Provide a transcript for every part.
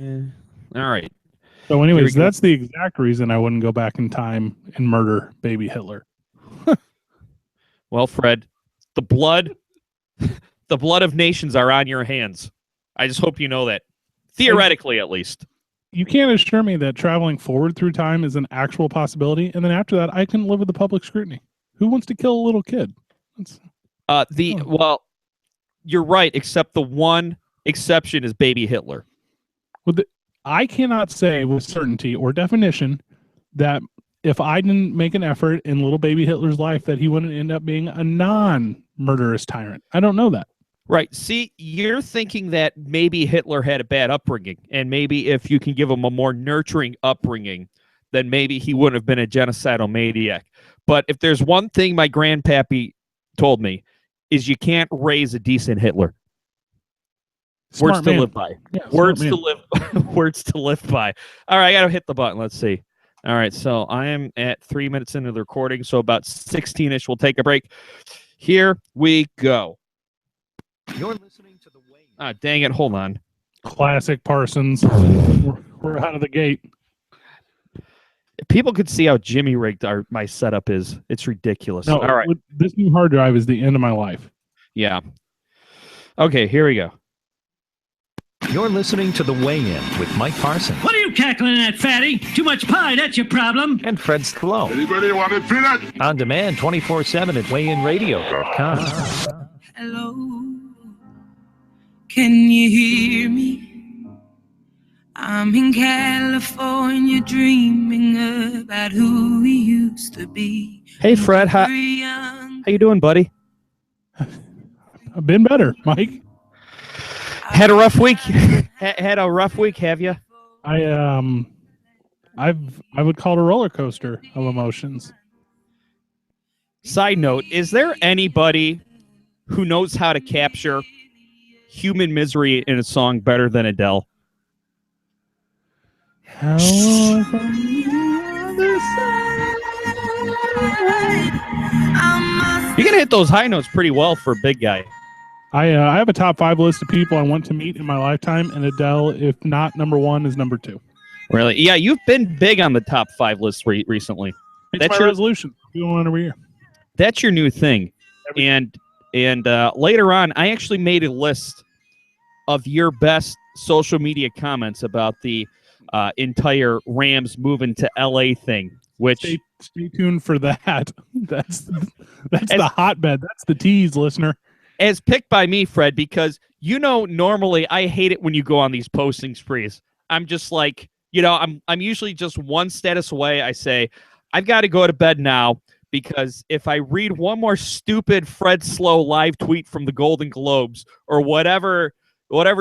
All right. So, Here we anyways, go. that's the exact reason I wouldn't go back in time and murder baby Hitler. Well, Fred, the blood, the blood of nations are on your hands. I just hope you know that, theoretically, at least. You can't assure me that traveling forward through time is an actual possibility, and then after that, I can live with the public scrutiny. Who wants to kill a little kid? Well, you're right, except the one exception is baby Hitler. I cannot say with certainty or definition that if I didn't make an effort in little baby Hitler's life, that he wouldn't end up being a non-murderous tyrant. I don't know that. Right. See, you're thinking that maybe Hitler had a bad upbringing, and maybe if you can give him a more nurturing upbringing, then maybe he wouldn't have been a genocidal maniac. But if there's one thing my grandpappy told me, is you can't raise a decent Hitler. Smart words man. to live by. Yeah, Words smart to man. live. Words to live by. All right, I gotta hit the button. Let's see. All right, so I am at 3 minutes into the recording, so about 16-ish. We'll take a break. Here we go. You're listening to the way. Ah, dang it! Hold on. Classic Parsons. We're out of the gate. If people could see how Jimmy rigged my setup is. It's ridiculous. No, all right. This new hard drive is the end of my life. Yeah. Okay, here we go. You're listening to The Weigh-In with Mike Parsons. What are you cackling at, fatty? Too much pie, that's your problem. And Fred Stallone. Anybody want a peanut? On demand 24/7 at weightinradio.com. Hello, can you hear me? I'm in California dreaming about who we used to be. Hey, Fred. How you doing, buddy? I've been better, Mike. Had a rough week. Had a rough week, have you? I would call it a roller coaster of emotions. Side note, is there anybody who knows how to capture human misery in a song better than Adele? You're gonna hit those high notes pretty well for a big guy. I have a top 5 list of people I want to meet in my lifetime, and Adele, if not number 1, is number 2. Really? Yeah, you've been big on the top 5 list recently. That's my resolution. Do one every year. That's your new thing. And later on, I actually made a list of your best social media comments about the entire Rams moving to LA thing. Which stay tuned for that. That's the hotbed. That's the tease, listener. As picked by me, Fred, because normally I hate it when you go on these posting sprees. I'm just like, I'm usually just one status away. I say, I've got to go to bed now because if I read one more stupid Fred Slow live tweet from the Golden Globes or whatever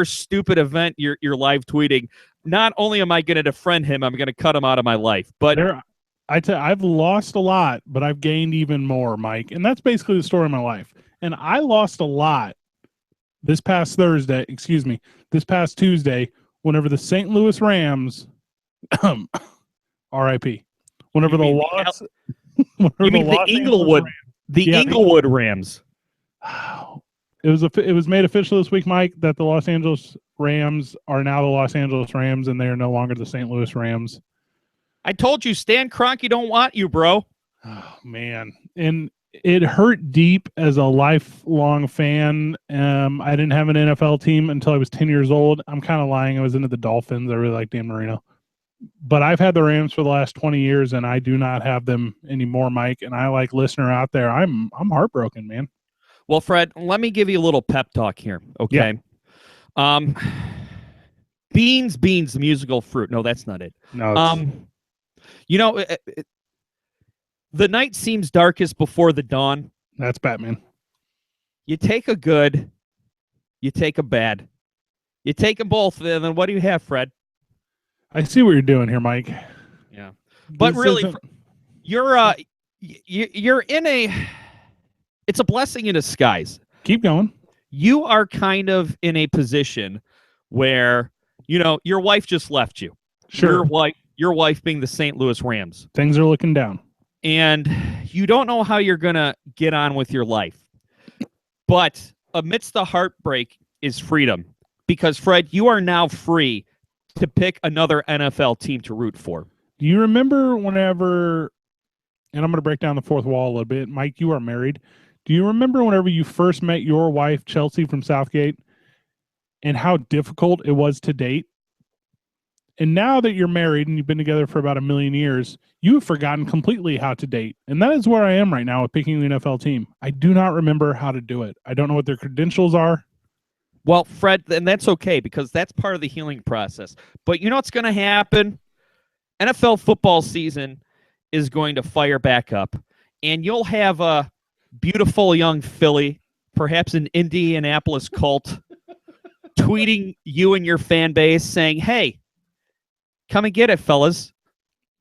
stupid event you're live tweeting, not only am I going to defriend him, I'm going to cut him out of my life. But I've lost a lot, but I've gained even more, Mike. And that's basically the story of my life. And I lost a lot this past Tuesday, whenever the St. Louis Rams, R.I.P. Whenever the loss, Inglewood Rams. It was made official this week, Mike, that the Los Angeles Rams are now the Los Angeles Rams, and they are no longer the St. Louis Rams. I told you, Stan Kroenke don't want you, bro. Oh man, and it hurt deep as a lifelong fan. I didn't have an NFL team until I was 10 years old. I'm kind of lying. I was into the Dolphins. I really like Dan Marino. But I've had the Rams for the last 20 years, and I do not have them anymore, Mike. And I like listener out there. I'm heartbroken, man. Well, Fred, let me give you a little pep talk here, okay? Yeah. Beans, the musical fruit. No, that's not it. No. The night seems darkest before the dawn. That's Batman. You take a good, you take a bad. You take them both, and then what do you have, Fred? I see what you're doing here, Mike. Yeah. But really, you're in a, it's a blessing in disguise. Keep going. You are kind of in a position where, your wife just left you. Sure. Your wife being the St. Louis Rams. Things are looking down. And you don't know how you're going to get on with your life. But amidst the heartbreak is freedom. Because, Fred, you are now free to pick another NFL team to root for. Do you remember whenever, and I'm going to break down the fourth wall a little bit. Mike, you are married. Do you remember whenever you first met your wife, Chelsea from Southgate, and how difficult it was to date? And now that you're married and you've been together for about 1,000,000 years, you have forgotten completely how to date. And that is where I am right now with picking the NFL team. I do not remember how to do it. I don't know what their credentials are. Well, Fred, and that's okay because that's part of the healing process. But you know what's going to happen? NFL football season is going to fire back up, and you'll have a beautiful young filly, perhaps an Indianapolis Colt, tweeting you and your fan base saying, hey, come and get it, fellas.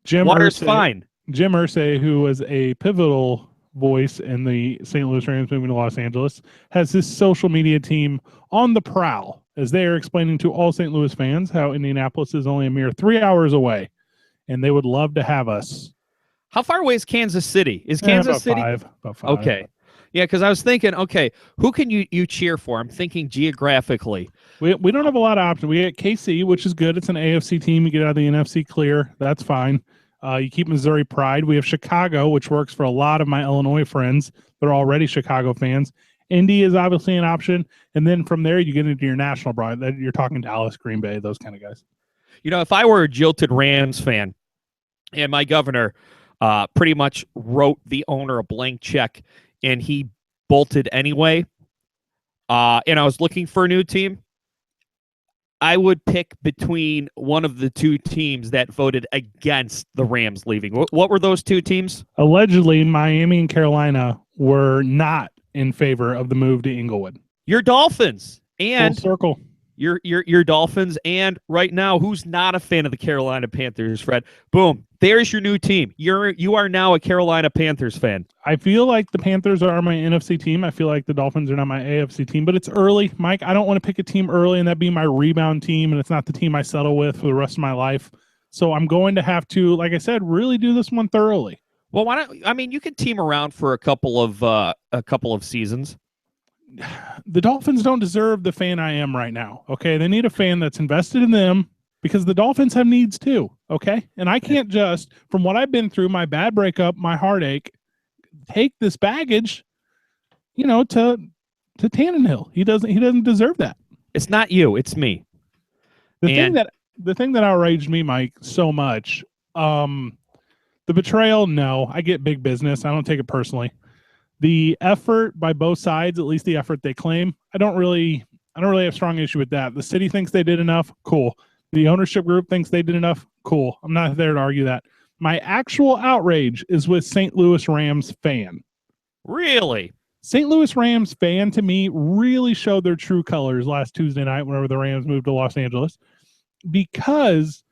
Jim Water's Irsay, fine. Jim Irsay, who was a pivotal voice in the St. Louis Rams moving to Los Angeles, has his social media team on the prowl as they are explaining to all St. Louis fans how Indianapolis is only a mere 3 hours away, and they would love to have us. How far away is Kansas City? Is Kansas about City? About five. Okay. Yeah, because I was thinking, okay, who can you cheer for? I'm thinking geographically. We don't have a lot of options. We get KC, which is good. It's an AFC team. You get out of the NFC clear. That's fine. You keep Missouri Pride. We have Chicago, which works for a lot of my Illinois friends. They're already Chicago fans. Indy is obviously an option. And then from there, you get into your national pride. You're talking Dallas, Green Bay, those kind of guys. You know, if I were a jilted Rams fan and my governor pretty much wrote the owner a blank check and he bolted anyway, and I was looking for a new team, I would pick between one of the two teams that voted against the Rams leaving. What were those two teams? Allegedly, Miami and Carolina were not in favor of the move to Inglewood. Your Dolphins. And full circle. Your Dolphins, and right now, who's not a fan of the Carolina Panthers, Fred? Boom. There's your new team. You are now a Carolina Panthers fan. I feel like the Panthers are my NFC team. I feel like the Dolphins are not my AFC team, but it's early. Mike, I don't want to pick a team early and that be my rebound team, and it's not the team I settle with for the rest of my life. So I'm going to have to, like I said, really do this one thoroughly. Well, why don't you can team around for a couple of seasons. The Dolphins don't deserve the fan I am right now. Okay. They need a fan that's invested in them because the Dolphins have needs too. Okay. And I can't just, from what I've been through, my bad breakup, my heartache, take this baggage, to Tannehill. He doesn't deserve that. It's not you. It's me. The thing that outraged me, Mike, so much, the betrayal. No, I get big business. I don't take it personally. The effort by both sides, at least the effort they claim, I don't really have strong issue with that. The city thinks they did enough, cool. The ownership group thinks they did enough, cool. I'm not there to argue that. My actual outrage is with St. Louis Rams fan. Really? St. Louis Rams fan, to me, really showed their true colors last Tuesday night whenever the Rams moved to Los Angeles, because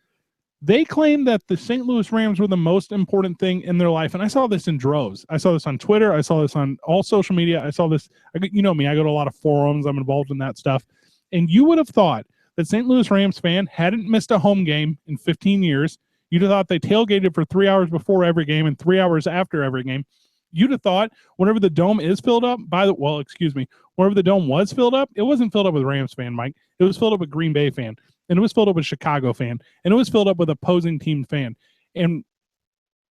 they claimed that the St. Louis Rams were the most important thing in their life. And I saw this in droves. I saw this on Twitter. I saw this on all social media. I saw this. You know me. I go to a lot of forums. I'm involved in that stuff. And you would have thought that St. Louis Rams fan hadn't missed a home game in 15 years. You'd have thought they tailgated for 3 hours before every game and 3 hours after every game. You'd have thought whenever the dome is filled up, whenever the dome was filled up, it wasn't filled up with Rams fan, Mike. It was filled up with Green Bay fan. And it was filled up with Chicago fan, and it was filled up with opposing team fan. And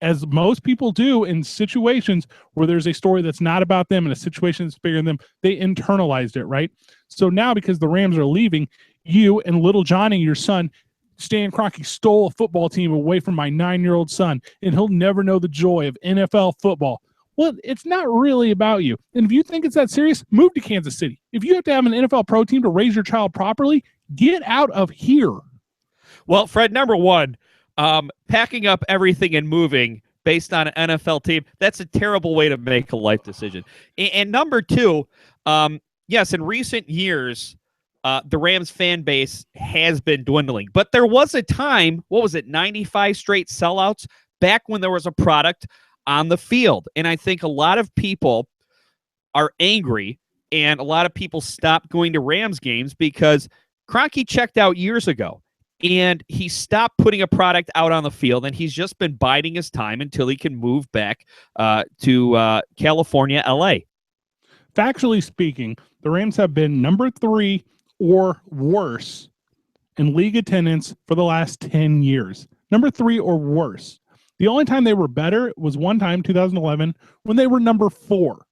as most people do in situations where there's a story that's not about them and a situation that's bigger than them, they internalized it, right? So now because the Rams are leaving, you and little Johnny, your son, Stan Kroenke, stole a football team away from my 9-year-old son, and he'll never know the joy of NFL football. Well, it's not really about you. And if you think it's that serious, move to Kansas City. If you have to have an NFL pro team to raise your child properly, get out of here. Well, Fred, number one, packing up everything and moving based on an NFL team, that's a terrible way to make a life decision. And number two, yes, in recent years, the Rams fan base has been dwindling. But there was a time, 95 straight sellouts back when there was a product on the field. And I think a lot of people are angry, and a lot of people stopped going to Rams games because Kroenke checked out years ago, and he stopped putting a product out on the field, and he's just been biding his time until he can move back to California, L.A. Factually speaking, the Rams have been number 3 or worse in league attendance for the last 10 years. Number 3 or worse. The only time they were better was one time, 2011, when they were number 4.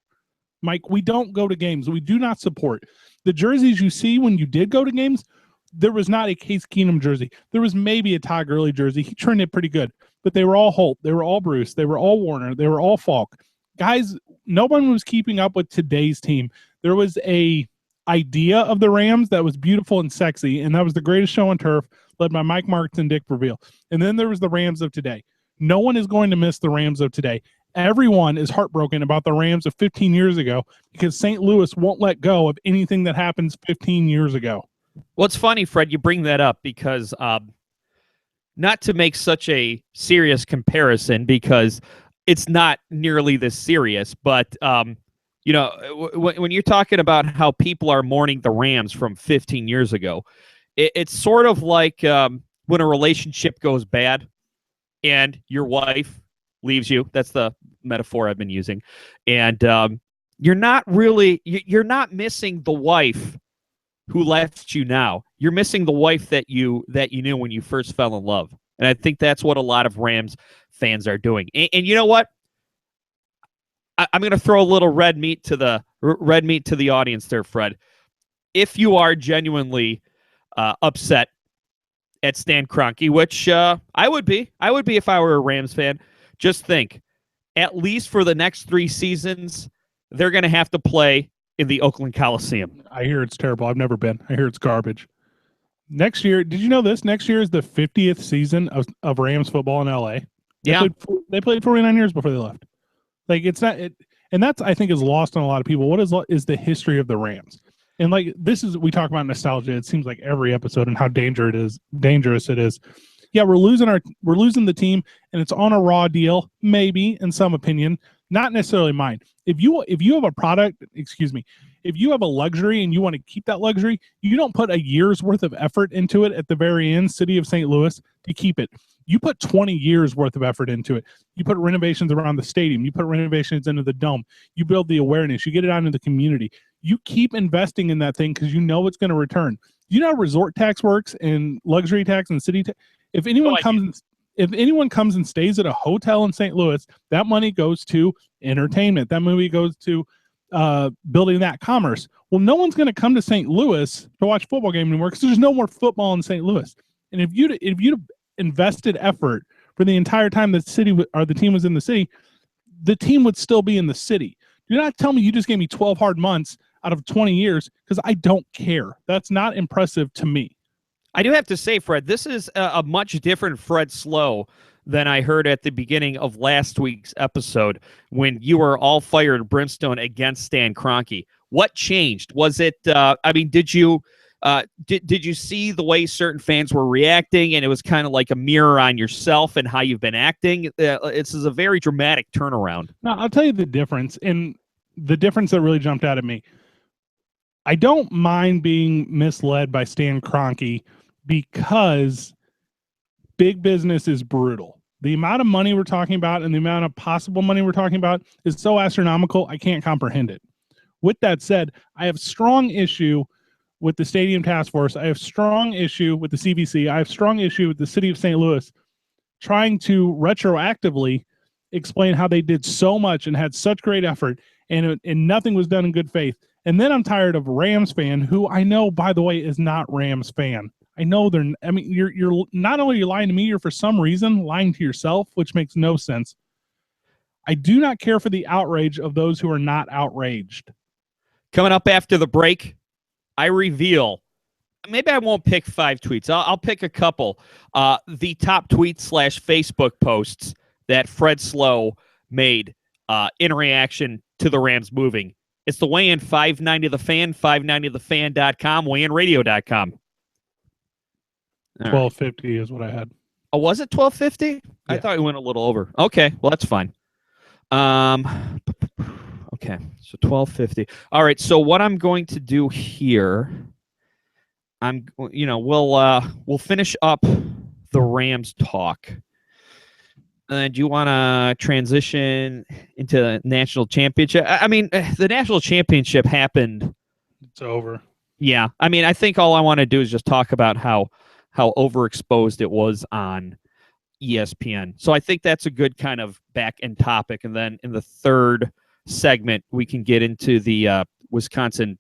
Mike, we don't go to games. We do not support. The jerseys you see when you did go to games, there was not a Case Keenum jersey. There was maybe a Todd Gurley jersey. He turned it pretty good. But they were all Holt. They were all Bruce. They were all Warner. They were all Falk. Guys, no one was keeping up with today's team. There was a idea of the Rams that was beautiful and sexy, and that was the greatest show on turf, led by Mike Martz and Dick Vermeil. And then there was the Rams of today. No one is going to miss the Rams of today. Everyone is heartbroken about the Rams of 15 years ago because St. Louis won't let go of anything that happens 15 years ago. Well, it's funny, Fred, you bring that up because not to make such a serious comparison because it's not nearly this serious, but you know, when you're talking about how people are mourning the Rams from 15 years ago, it's sort of like when a relationship goes bad and your wife leaves you. That's the metaphor I've been using. And you're not missing the wife who left you now. You're missing the wife that you knew when you first fell in love. And I think that's what a lot of Rams fans are doing. And you know what? I'm going to throw a little red meat to the audience there, Fred. If you are genuinely upset at Stan Kroenke, which I would be if I were a Rams fan, just think, at least for the next 3 seasons, they're going to have to play in the Oakland Coliseum. I hear it's terrible. I've never been. I hear it's garbage. Next year, did you know this? Next year is the 50th season of Rams football in LA. They played 49 years before they left. Like, it's not it, and that's, I think, is lost on a lot of people. What is the history of the Rams? And like, this is, we talk about nostalgia. It seems like every episode and how dangerous it is. Yeah, we're losing the team, and it's on a raw deal, maybe in some opinion, not necessarily mine. If you have a product, if you have a luxury and you want to keep that luxury, you don't put a year's worth of effort into it at the very end, city of St. Louis, to keep it. You put 20 years worth of effort into it. You put renovations around the stadium. You put renovations into the dome. You build the awareness. You get it out into the community. You keep investing in that thing because you know it's going to return. You know how resort tax works and luxury tax and city tax? If anyone comes and stays at a hotel in St. Louis, that money goes to entertainment. That money goes to building that commerce. Well, no one's going to come to St. Louis to watch a football game anymore because there's no more football in St. Louis. And if you'd invested effort for the entire time the team was in the city, the team would still be in the city. Do not tell me you just gave me 12 hard months out of 20 years because I don't care. That's not impressive to me. I do have to say, Fred, this is a much different Fred Slow than I heard at the beginning of last week's episode when you were all fire and brimstone against Stan Kroenke. What changed? Was it, did you see the way certain fans were reacting and it was kind of like a mirror on yourself and how you've been acting? This is a very dramatic turnaround. No, I'll tell you the difference, and the difference that really jumped out at me. I don't mind being misled by Stan Kroenke because big business is brutal. The amount of money we're talking about and the amount of possible money we're talking about is so astronomical, I can't comprehend it. With that said, I have strong issue with the Stadium Task Force. I have strong issue with the CVC. I have strong issue with the city of St. Louis trying to retroactively explain how they did so much and had such great effort and nothing was done in good faith. And then I'm tired of Rams fan, who I know, by the way, is not Rams fan. I know you're not only lying to me, you're for some reason lying to yourself, which makes no sense. I do not care for the outrage of those who are not outraged. Coming up after the break, I reveal, maybe I won't pick 5 tweets. I'll pick a couple. The top tweets / Facebook posts that Fred Slow made in reaction to the Rams moving. It's the Weigh-In 590 The Fan, 590thefan.com, weightinradio.com. 1250 is what I had. Oh, was it 1250? Yeah. I thought we went a little over. Okay, well, that's fine. Okay, so 1250. All right, so what I'm going to do here, we'll finish up the Rams talk. Do you want to transition into the national championship? I mean, the national championship happened. It's over. Yeah. I mean, I think all I want to do is just talk about how how overexposed it was on ESPN. So I think that's a good kind of back end topic. And then in the third segment, we can get into the Wisconsin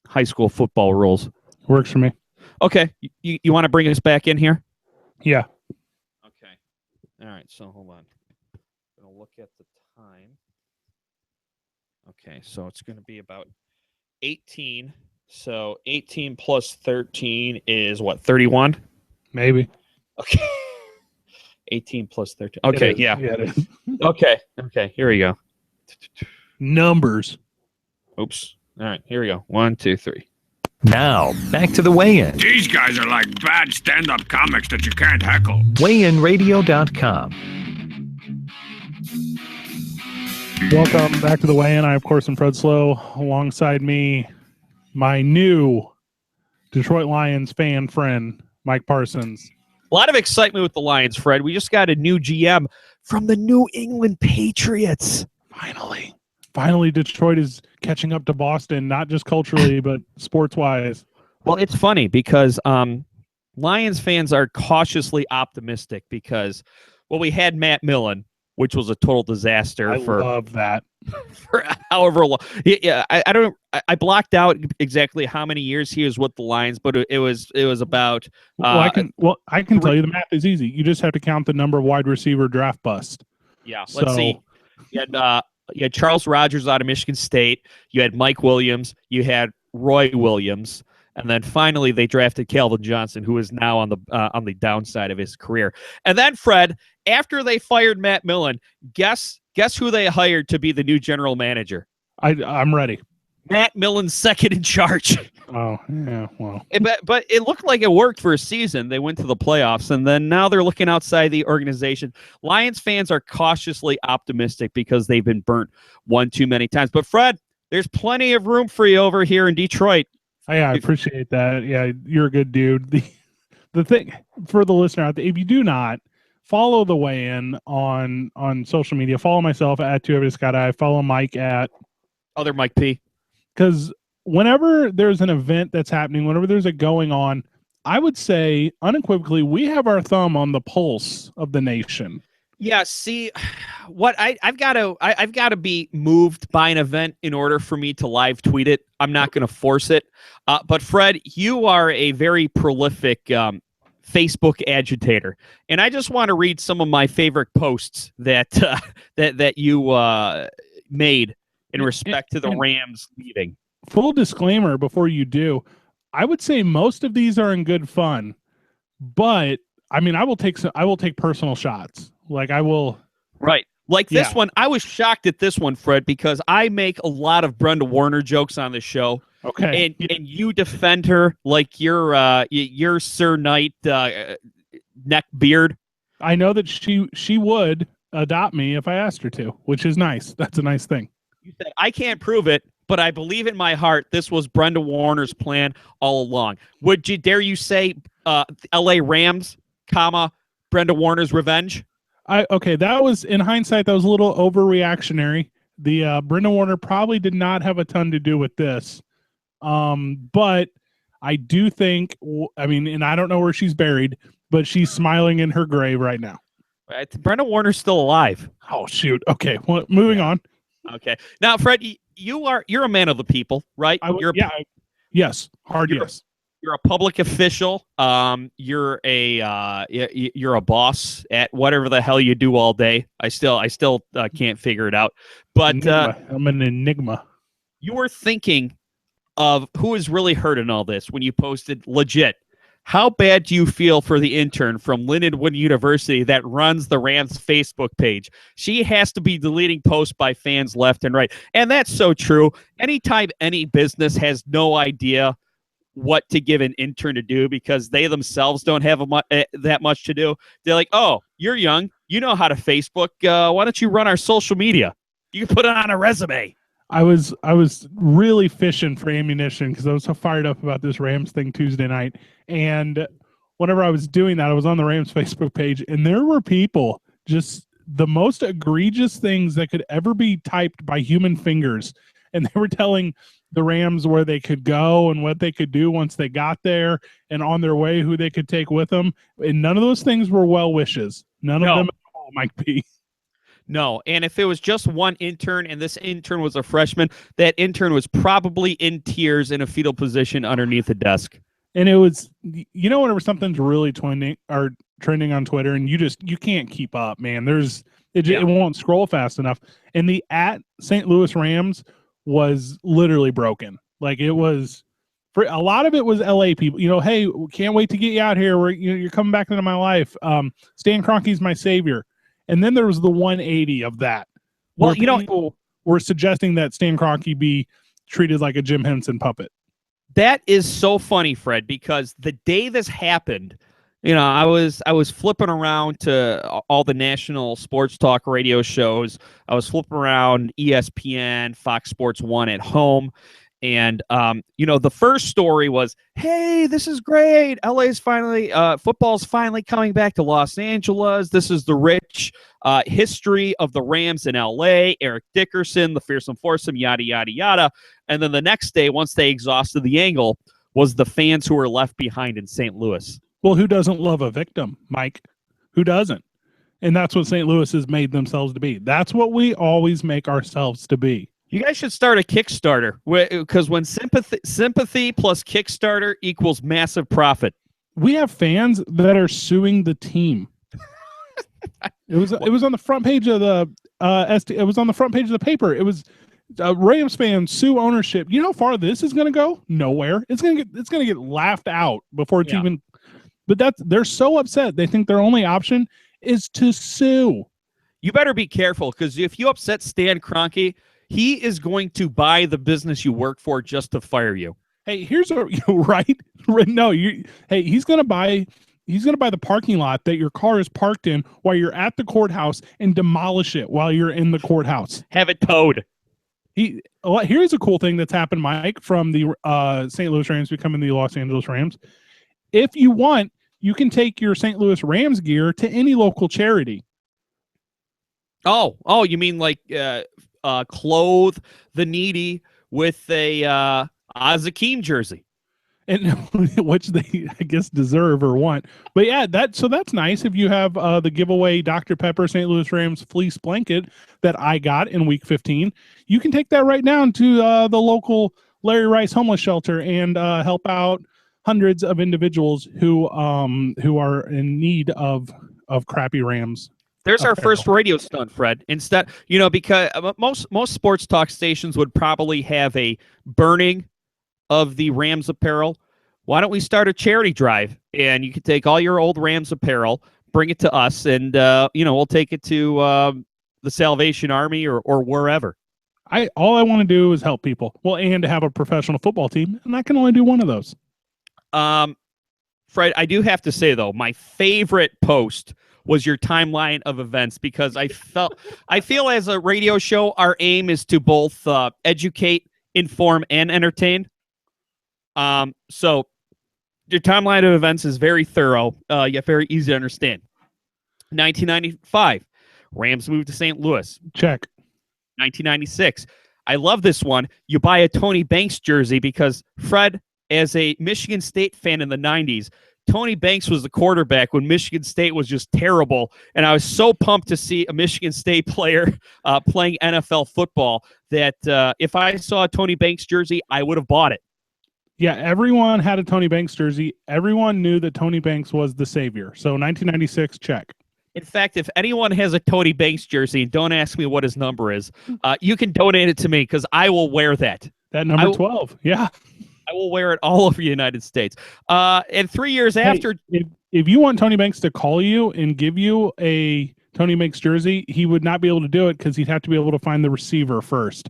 high school football rules. Works for me. Okay. You want to bring us back in here? Yeah. Okay. All right. So hold on. I'm going to look at the time. Okay. So it's going to be about 18. So 18 plus 13 is what, 31? Maybe. Okay. 18 plus 13. Okay. Yeah. Yeah, it is. Okay. Okay. Here we go. Numbers. Oops. All right. Here we go. 1, 2, 3. Now, back to the weigh-in. These guys are like bad stand-up comics that you can't heckle. WeighInRadio.com. Welcome back to the weigh-in. I, of course, am Fred Slow. Alongside me, my new Detroit Lions fan friend, Mike Parsons. A lot of excitement with the Lions, Fred. We just got a new GM from the New England Patriots. Finally, Detroit is catching up to Boston, not just culturally, but sports-wise. Well, it's funny because Lions fans are cautiously optimistic because, well, we had Matt Millen, which was a total disaster. I love that. For however long. Yeah, I blocked out exactly how many years he was with the Lions, but it was about. I can tell you the math is easy. You just have to count the number of wide receiver draft bust. Yeah, let's see. You had Charles Rogers out of Michigan State. You had Mike Williams. You had Roy Williams, and then finally they drafted Calvin Johnson, who is now on the downside of his career. And then Fred, after they fired Matt Millen, guess who they hired to be the new general manager? I'm ready. Matt Millen's second in charge. Oh, yeah, well. But it looked like it worked for a season. They went to the playoffs, and then now they're looking outside the organization. Lions fans are cautiously optimistic because they've been burnt one too many times. But, Fred, there's plenty of room for you over here in Detroit. Yeah, I appreciate that. Yeah, you're a good dude. The thing, for the listener out there, if you do not, follow the weigh-in on social media. Follow myself at 2EveryScott. Follow Mike at Other Mike P. Because whenever there's an event that's happening, whenever there's a going on, I would say unequivocally we have our thumb on the pulse of the nation. Yeah, see, what I've got to be moved by an event in order for me to live tweet it. I'm not going to force it. But Fred, you are a very prolific Facebook agitator, and I just want to read some of my favorite posts that you made in respect to the Rams leaving. Full disclaimer before you do, I would say most of these are in good fun, but I mean, I will take personal shots. Like I will. Right. Like this one, I was shocked at this one, Fred, because I make a lot of Brenda Warner jokes on the show. Okay. And you defend her like you're Sir Knight neck beard. I know that she would adopt me if I asked her to, which is nice. That's a nice thing. You said, I can't prove it, but I believe in my heart this was Brenda Warner's plan all along. Would you dare you say L.A. Rams, Brenda Warner's revenge? Okay, that was, in hindsight, that was a little overreactionary. The Brenda Warner probably did not have a ton to do with this. But I do think, and I don't know where she's buried, but she's smiling in her grave right now. Brenda Warner's still alive. Oh, shoot. Okay, well, moving on. Okay. Now, Fred, you're a man of the people, right? Yes. Yes. You're a public official. You're a boss at whatever the hell you do all day. I still can't figure it out. But I'm an enigma. You were thinking of who is really hurt in all this when you posted legit. How bad do you feel for the intern from Lindenwood University that runs the Rams Facebook page? She has to be deleting posts by fans left and right. And that's so true. Anytime any business has no idea what to give an intern to do because they themselves don't have that much to do, they're like, oh, you're young. You know how to Facebook. Why don't you run our social media? You can put it on a resume. I was really fishing for ammunition because I was so fired up about this Rams thing Tuesday night. And whenever I was doing that, I was on the Rams Facebook page, and there were people just the most egregious things that could ever be typed by human fingers. And they were telling the Rams where they could go and what they could do once they got there, and on their way who they could take with them. And none of those things were well wishes. None of them at all, Mike P. No, and if it was just one intern and this intern was a freshman, that intern was probably in tears in a fetal position underneath a desk. And it was, whenever something's really trending on Twitter, and you can't keep up, man. It won't scroll fast enough. And the at St. Louis Rams was literally broken. Like, it was, for a lot of it was LA people. Hey, can't wait to get you out here. You're coming back into my life. Stan Kroenke's my savior. And then there was the 180 of that. Well, people were suggesting that Stan Kroenke be treated like a Jim Henson puppet. That is so funny, Fred, because the day this happened, I was flipping around to all the national sports talk radio shows. I was flipping around ESPN, Fox Sports 1 at home. And, the first story was, hey, this is great. LA's finally, football's finally coming back to Los Angeles. This is the rich history of the Rams in LA, Eric Dickerson, the fearsome foursome, yada, yada, yada. And then the next day, once they exhausted the angle, was the fans who were left behind in St. Louis. Well, who doesn't love a victim, Mike? Who doesn't? And that's what St. Louis has made themselves to be. That's what we always make ourselves to be. You guys should start a Kickstarter, because when sympathy plus Kickstarter equals massive profit. We have fans that are suing the team. It was on the front page of the it was on the front page of the paper. It was Rams fans sue ownership. You know how far this is going to go? Nowhere. It's going to get laughed out before it's even. But they're so upset. They think their only option is to sue. You better be careful, because if you upset Stan Kroenke, he is going to buy the business you work for just to fire you. Hey, here's right. No, he's going to buy the parking lot that your car is parked in while you're at the courthouse and demolish it while you're in the courthouse. Have it towed. Here's a cool thing that's happened, Mike, from the St. Louis Rams becoming the Los Angeles Rams. If you want, you can take your St. Louis Rams gear to any local charity. Oh, you mean like clothe the needy with a Akeem jersey, and which they, I guess, deserve or want. But yeah, that's nice. If you have the giveaway Dr. Pepper St. Louis Rams fleece blanket that I got in week 15, you can take that right down to the local Larry Rice homeless shelter and help out hundreds of individuals who are in need of crappy Rams. There's our first radio stunt, Fred. Instead, because most sports talk stations would probably have a burning of the Rams apparel. Why don't we start a charity drive, and you can take all your old Rams apparel, bring it to us, and we'll take it to the Salvation Army or wherever. All I want to do is help people. Well, and to have a professional football team, and I can only do one of those. Fred, I do have to say though, my favorite post was your timeline of events, because I feel as a radio show, our aim is to both educate, inform, and entertain. So your timeline of events is very thorough, yet very easy to understand. 1995, Rams moved to St. Louis. Check. 1996. I love this one. You buy a Tony Banks jersey because, Fred, as a Michigan State fan in the 90s, Tony Banks was the quarterback when Michigan State was just terrible, and I was so pumped to see a Michigan State player playing NFL football that if I saw a Tony Banks jersey, I would have bought it. Yeah, everyone had a Tony Banks jersey. Everyone knew that Tony Banks was the savior. So 1996, check. In fact, if anyone has a Tony Banks jersey, don't ask me what his number is. You can donate it to me because I will wear that. That number 12, yeah. I will wear it all over the United States. And 3 years after... If you want Tony Banks to call you and give you a Tony Banks jersey, he would not be able to do it because he'd have to be able to find the receiver first.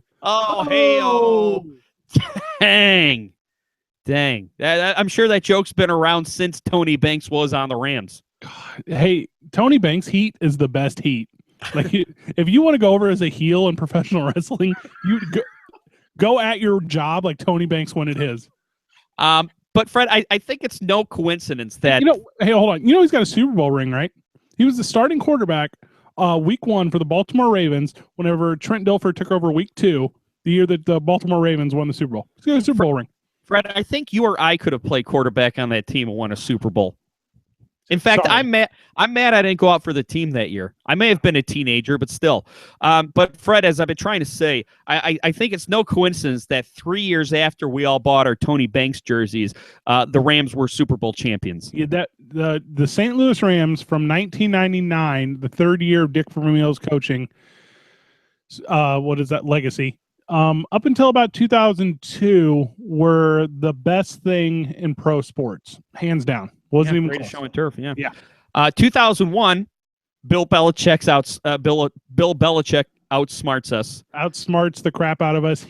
Dang. I'm sure that joke's been around since Tony Banks was on the Rams. God. Hey, Tony Banks heat is the best heat. Like, if you want to go over as a heel in professional wrestling, you go at your job like Tony Banks wanted his. But Fred, I think it's no coincidence that hey, hold on. He's got a Super Bowl ring, right? He was the starting quarterback week 1 for the Baltimore Ravens whenever Trent Dilfer took over week 2. The year that the Baltimore Ravens won the Super Bowl. He's got a Super Bowl ring. Fred, I think you or I could have played quarterback on that team and won a Super Bowl. In fact, Sorry. I'm mad I didn't go out for the team that year. I may have been a teenager, but still. But Fred, as I've been trying to say, I think it's no coincidence that 3 years after we all bought our Tony Banks jerseys, the Rams were Super Bowl champions. Yeah, the St. Louis Rams from 1999, the third year of Dick Vermeil's coaching. What is that legacy? Up until about 2002, were the best thing in pro sports, hands down. Wasn't even greatest close. show on turf. Yeah. Yeah. 2001, Bill Belichick outsmarts us. Outsmarts the crap out of us.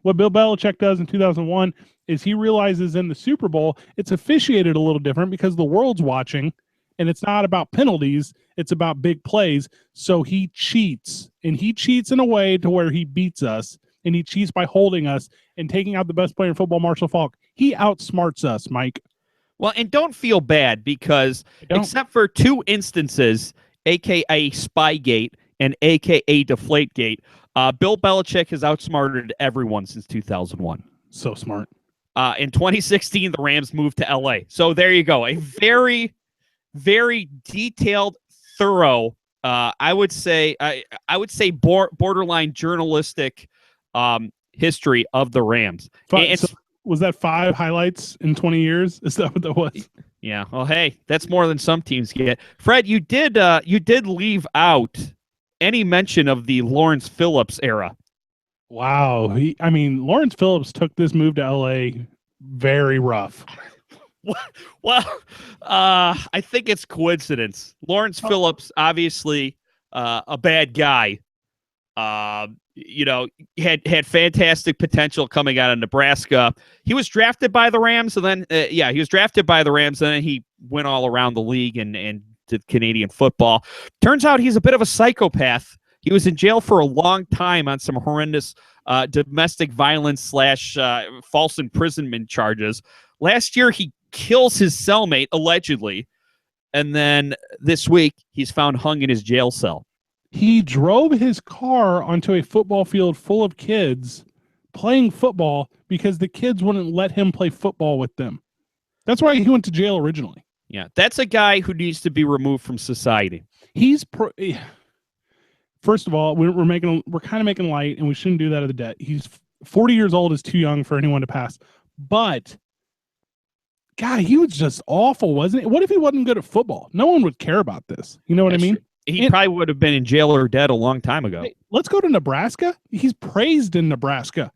What Bill Belichick does in 2001 is he realizes in the Super Bowl it's officiated a little different because the world's watching, and it's not about penalties, it's about big plays. So he cheats, and he cheats in a way to where he beats us, and he cheats by holding us and taking out the best player in football, Marshall Faulk. He outsmarts us, Mike. Well, and don't feel bad because except for two instances, a.k.a. Spygate and a.k.a. Deflategate, Bill Belichick has outsmarted everyone since 2001. So smart. In 2016, the Rams moved to L.A. So there you go. A very, very detailed, thorough, I would say borderline journalistic history of the Rams. Was that 5 highlights in 20 years? Is that what that was? Yeah. Well, hey, that's more than some teams get. Fred, you did leave out any mention of the Lawrence Phillips era. Wow. Lawrence Phillips took this move to LA very rough. Well, I think it's coincidence. Lawrence Phillips, obviously a bad guy. Had fantastic potential coming out of Nebraska. He was drafted by the Rams, and then he was drafted by the Rams, and then he went all around the league and did Canadian football. Turns out he's a bit of a psychopath. He was in jail for a long time on some horrendous domestic violence / false imprisonment charges. Last year, he kills his cellmate, allegedly, and then this week, he's found hung in his jail cell. He drove his car onto a football field full of kids playing football because the kids wouldn't let him play football with them. That's why he went to jail originally. Yeah, that's a guy who needs to be removed from society. First of all, we're kind of making light, and we shouldn't do that of the debt. He's 40 years old is too young for anyone to pass. But God, he was just awful, wasn't it? What if he wasn't good at football? No one would care about this. You know what I mean? True. He probably would have been in jail or dead a long time ago. Hey, let's go to Nebraska. He's praised in Nebraska.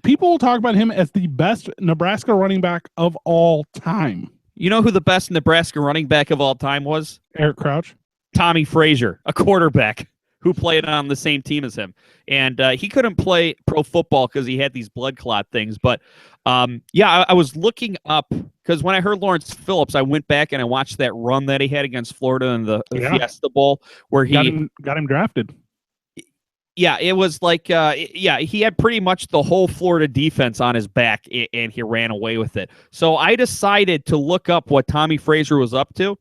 People will talk about him as the best Nebraska running back of all time. You know who the best Nebraska running back of all time was? Eric Crouch. Tommy Frazier, a quarterback who played on the same team as him. And he couldn't play pro football because he had these blood clot things. But, I was looking up because when I heard Lawrence Phillips, I went back and I watched that run that he had against Florida in the Fiesta Bowl where he got him drafted. Yeah, it was like, he had pretty much the whole Florida defense on his back, and he ran away with it. So I decided to look up what Tommy Frazier was up to.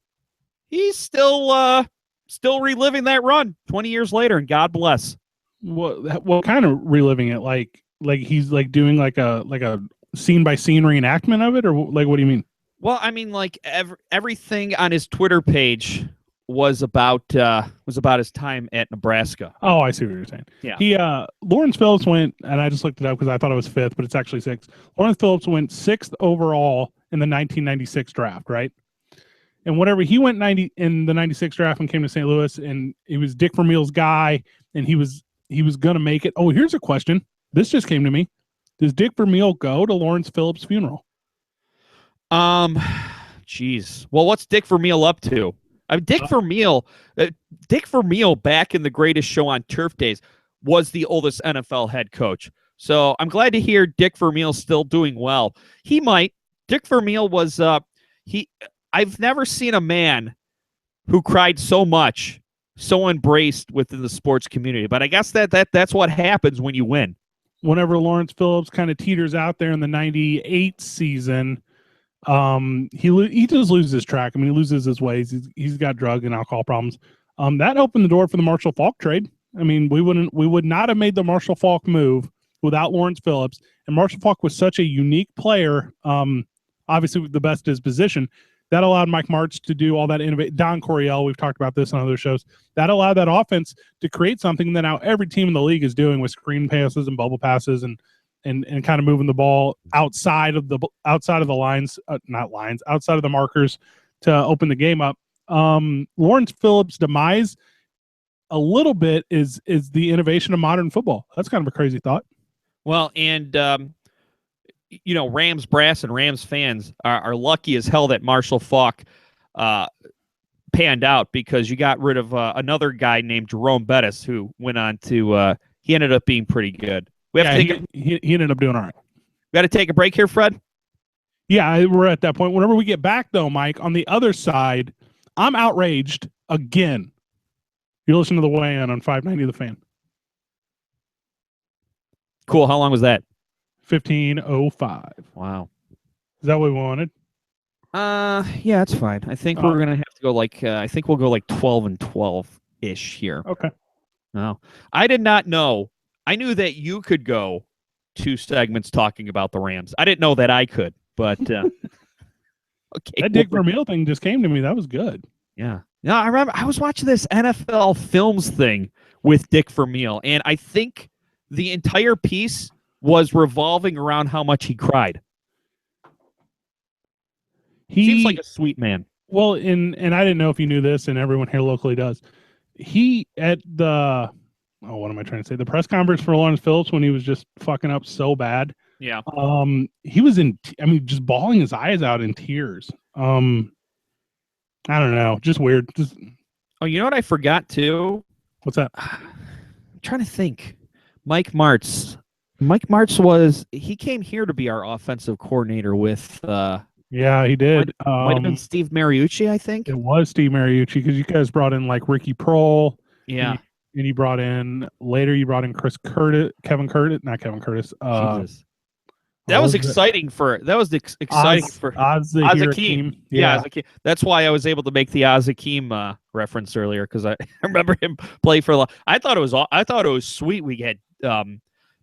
He's still reliving that run 20 years later, and God bless. What kind of reliving it? Like he's like doing like a scene by scene reenactment of it, or like what do you mean? Well, I mean, like everything on his Twitter page was about his time at Nebraska. Oh, I see what you're saying. Yeah. He Lawrence Phillips went, and I just looked it up because I thought it was 5th, but it's actually 6th. Lawrence Phillips went 6th overall in the 1996 draft, right? And whatever, he went 90 in the 96 draft and came to St. Louis, and he was Dick Vermeil's guy, and he was gonna make it. Oh, here's a question. This just came to me. Does Dick Vermeil go to Lawrence Phillips' funeral? Geez. Well, what's Dick Vermeil up to? I mean, Dick Vermeil back in the Greatest Show on Turf days was the oldest NFL head coach. So I'm glad to hear Dick Vermeil's still doing well. He might. Dick Vermeil was I've never seen a man who cried so much, so embraced within the sports community. But I guess that's what happens when you win. Whenever Lawrence Phillips kind of teeters out there in the 98 season, he just loses track. I mean, he loses his ways. He's got drug and alcohol problems. That opened the door for the Marshall Faulk trade. I mean, we would not have made the Marshall Faulk move without Lawrence Phillips. And Marshall Faulk was such a unique player, obviously the best at his position, that allowed Mike Martz to do all that innovate. Don Coryell, we've talked about this on other shows. That allowed that offense to create something that now every team in the league is doing with screen passes and bubble passes and kind of moving the ball outside of the lines, outside of the markers to open the game up. Lawrence Phillips' demise a little bit is the innovation of modern football. That's kind of a crazy thought. Well, and Rams brass and Rams fans are lucky as hell that Marshall Faulk panned out, because you got rid of another guy named Jerome Bettis, who went on to he ended up being pretty good. We have to he ended up doing all right. We got to take a break here, Fred. Yeah, we're at that point. Whenever we get back, though, Mike, on the other side, I'm outraged again. You listen to the Weigh In on 590 The Fan. Cool. How long was that? 15:05. Wow. Is that what we wanted? Yeah, it's fine. I think we're gonna have to go I think we'll go like 12 and 12-ish here. Okay. No, I did not know. I knew that you could go 2 segments talking about the Rams. I didn't know that I could, but okay. That Dick Vermeil thing just came to me. That was good. Yeah. No, I remember I was watching this NFL Films thing with Dick Vermeil, and I think the entire piece was revolving around how much he cried. He seems like a sweet man. Well, and I didn't know if you knew this, and everyone here locally does. He at the what am I trying to say? The press conference for Lawrence Phillips when he was just fucking up so bad. Yeah. He was just bawling his eyes out in tears. I don't know, just weird. Oh, you know what I forgot too? What's that? I'm trying to think. Mike Martz. Mike Martz he came here to be our offensive coordinator with yeah, he did. Might have been Steve Mariucci, I think. It was Steve Mariucci, because you guys brought in like Ricky Prohl. Yeah. And you brought in Kevin Curtis. Jesus. That was exciting for Oz Hakeem. Yeah, that's why I was able to make the Oz Hakeem reference earlier, because I remember him play for a lot. I thought it was sweet. We had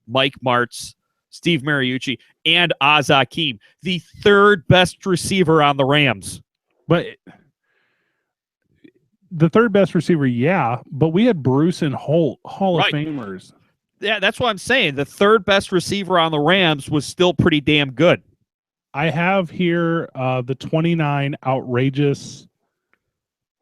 Mike Martz, Steve Mariucci, and Oz Hakeem, the third best receiver on the Rams. But the third best receiver, yeah, but we had Bruce and Holt, Hall of Famers. Yeah, that's what I'm saying. The third best receiver on the Rams was still pretty damn good. I have here the 29 outrageous,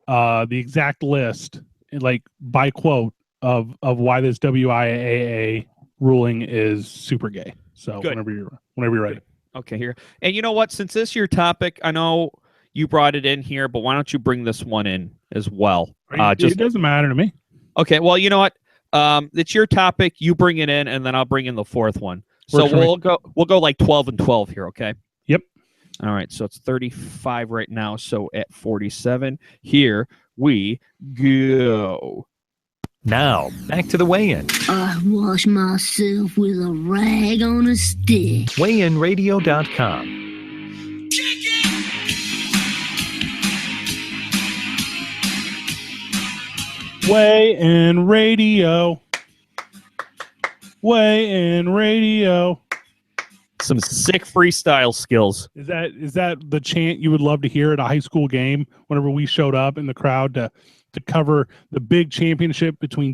the exact list, like by quote, of why this WIAA ruling is super gay. So good. whenever you're ready. Okay, here. And you know what? Since this is your topic, I know you brought it in here, but why don't you bring this one in as well? It doesn't matter to me. Okay, well, you know what? It's your topic. You bring it in, and then I'll bring in the fourth one. So we'll go like 12 and 12 here, okay? Yep. All right, so it's 35 right now. So at 47, here we go. Now, back to the weigh-in. I wash myself with a rag on a stick. WeighInRadio.com. Weigh-In Radio. Weigh-In Radio. Some sick freestyle skills. Is that the chant you would love to hear at a high school game whenever we showed up in the crowd to cover the big championship between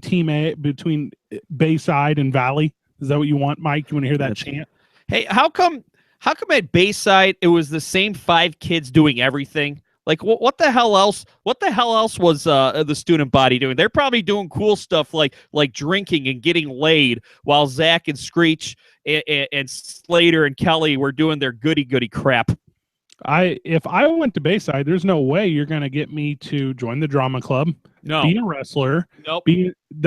between Bayside and Valley? Is that what you want, Mike? You want to hear that chant? Hey, how come at Bayside it was the same 5 kids doing everything? Like, what the hell else? What the hell else was the student body doing? They're probably doing cool stuff like drinking and getting laid, while Zach and Screech and Slater and Kelly were doing their goody crap. If I went to Bayside, there's no way you're going to get me to join the drama club. No. Be a wrestler. Nope.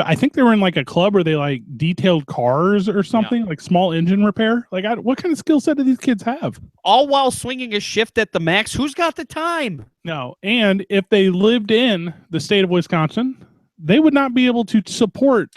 I think they were in like a club where they like detailed cars or something, like small engine repair. Like, what kind of skill set do these kids have? All while swinging a shift at the max. Who's got the time? No. And if they lived in the state of Wisconsin, they would not be able to support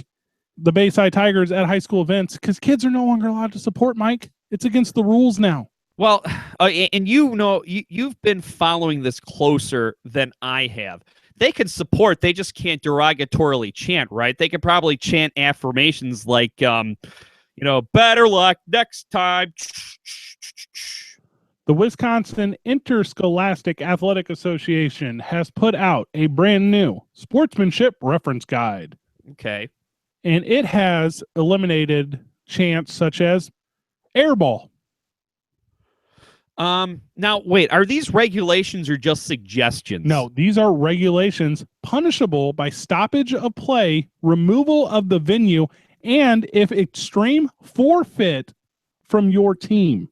the Bayside Tigers at high school events because kids are no longer allowed to support, Mike. It's against the rules now. Well, and you've been following this closer than I have. They can support, they just can't derogatorily chant, right? They could probably chant affirmations like, Better luck next time. The Wisconsin Interscholastic Athletic Association has put out a brand new sportsmanship reference guide, Okay. and it has eliminated chants such as airball. Now, wait, are these regulations or just suggestions? No, these are regulations punishable by stoppage of play, removal of the venue, and if extreme, forfeit from your team.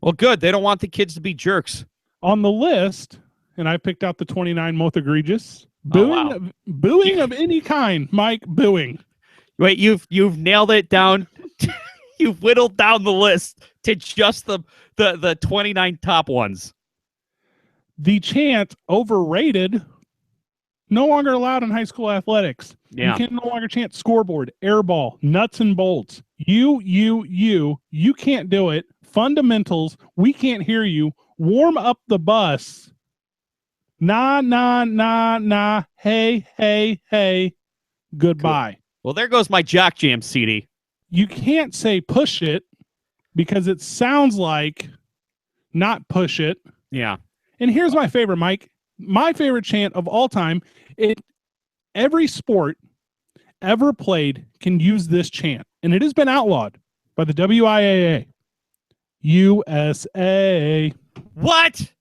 Well, good. They don't want the kids to be jerks. On the list, and I picked out the 29 most egregious. Oh, wow. Booing of any kind, Mike, booing. Wait, you've nailed it down. You've whittled down the list to just the 29 top ones. The chant overrated, no longer allowed in high school athletics. Yeah. You can no longer chant scoreboard, airball, nuts and bolts. You can't do it. Fundamentals, we can't hear you. Warm up the bus. Nah, hey, goodbye. Cool. Well, there goes my Jock Jam CD. You can't say push it because it sounds like not push it. Yeah. And here's my favorite, Mike. My favorite chant of all time. Every sport ever played can use this chant, and it has been outlawed by the WIAA. USA. What?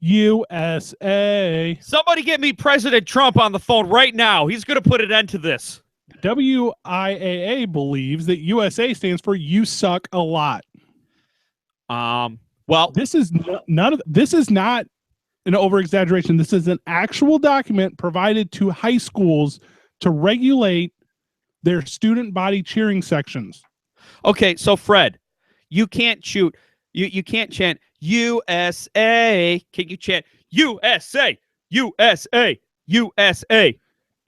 USA. Somebody get me President Trump on the phone right now. He's going to put an end to this. WIAA believes that USA stands for "You suck a lot." Well, This is this is not an over-exaggeration. This is an actual document provided to high schools to regulate their student body cheering sections. okay, so Fred, you can't shoot. You can't chant USA. Can you chant USA? USA? USA?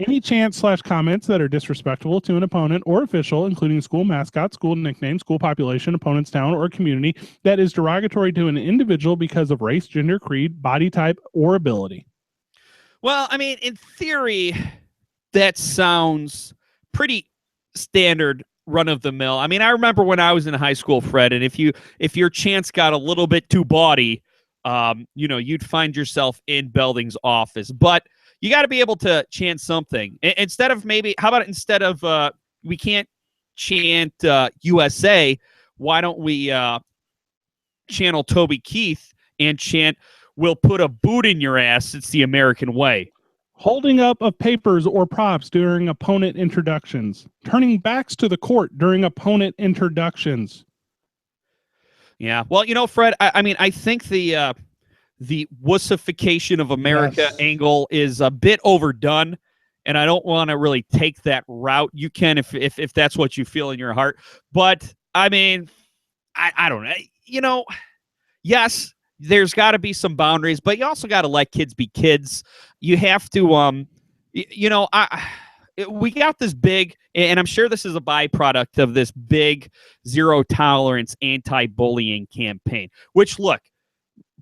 Any chants/comments that are disrespectful to an opponent or official, including school mascot, school nickname, school population, opponent's town, or community, that is derogatory to an individual because of race, gender, creed, body type, or ability. Well, I mean, in theory, that sounds pretty standard, run of the mill. I mean, I remember when I was in high school, Fred, and if your chants got a little bit too bawdy, you'd find yourself in Belding's office. But you got to be able to chant something. Instead of we can't chant USA, why don't we channel Toby Keith and chant, "We'll put a boot in your ass. It's the American way." Holding up of papers or props during opponent introductions. Turning backs to the court during opponent introductions. Yeah. Well, Fred, I think the wussification of America angle is a bit overdone, and I don't want to really take that route. You can if that's what you feel in your heart. But, I mean, I don't know. Yes, there's got to be some boundaries, but you also got to let kids be kids. You have to, we got this big, and I'm sure this is a byproduct of this big zero tolerance anti-bullying campaign, which, look,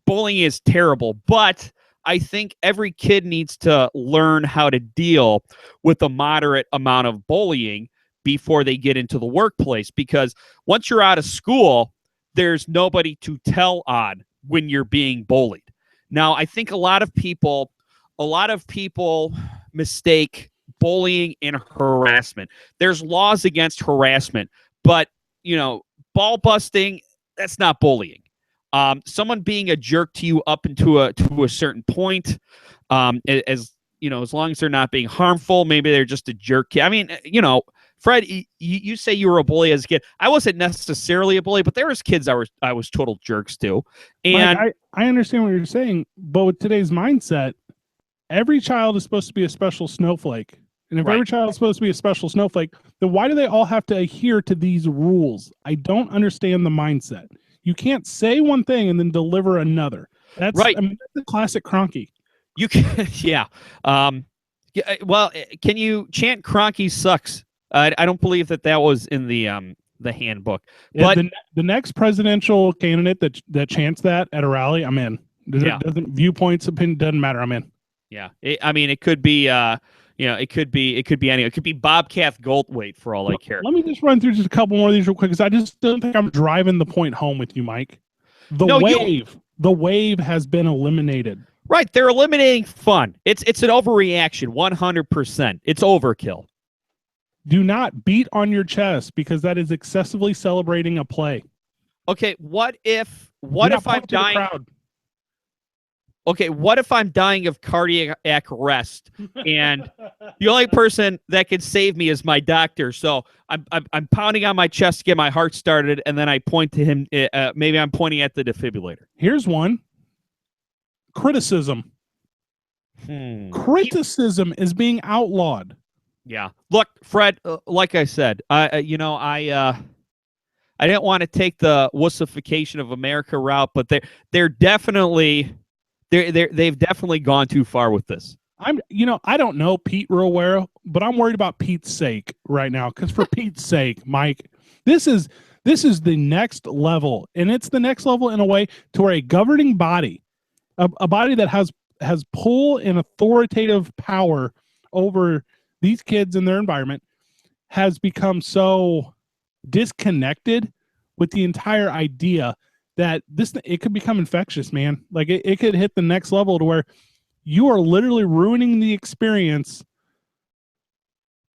bullying is terrible, but I think every kid needs to learn how to deal with a moderate amount of bullying before they get into the workplace, because once you're out of school, there's nobody to tell on when you're being bullied. Now, I think a lot of people mistake bullying and harassment. There's laws against harassment, but ball busting, that's not bullying. Someone being a jerk to you up into to a certain point, as long as they're not being harmful, maybe they're just a jerk. I mean, Fred, you say you were a bully as a kid. I wasn't necessarily a bully, but there was kids I was total jerks to. And Mike, I understand what you're saying, but with today's mindset, every child is supposed to be a special snowflake. And if every child is supposed to be a special snowflake, then why do they all have to adhere to these rules? I don't understand the mindset. You can't say one thing and then deliver another. That's right. I mean, that's the classic Kroenke. You can, yeah. Well, can you chant "Kroenke sucks"? I don't believe that was in the handbook. But the next presidential candidate that chants that at a rally, I'm in. Doesn't viewpoints, opinion, doesn't matter. I'm in. Yeah, it could be it could be any. It could be Bobcat Goldthwait for all I care. Let me just run through just a couple more of these real quick because I just don't think I'm driving the point home with you, Mike. The wave has been eliminated. Right, they're eliminating fun. It's an overreaction, 100%. It's overkill. Do not beat on your chest because that is excessively celebrating a play. Okay, what if I'm dying? Okay, what if I'm dying of cardiac arrest and the only person that can save me is my doctor? So I'm pounding on my chest to get my heart started, and then I point to him. Maybe I'm pointing at the defibrillator. Here's one. Criticism. Criticism is being outlawed. Yeah. Look, Fred. Like I said, I didn't want to take the wussification of America route, but they're definitely. They've definitely gone too far with this. I don't know Pete real well, but I'm worried about Pete's sake right now. Because for Pete's sake, Mike, this is the next level, and it's the next level in a way to where a governing body, a body that has pull and authoritative power over these kids and their environment, has become so disconnected with the entire idea that it could become infectious, man. Like it could hit the next level to where you are literally ruining the experience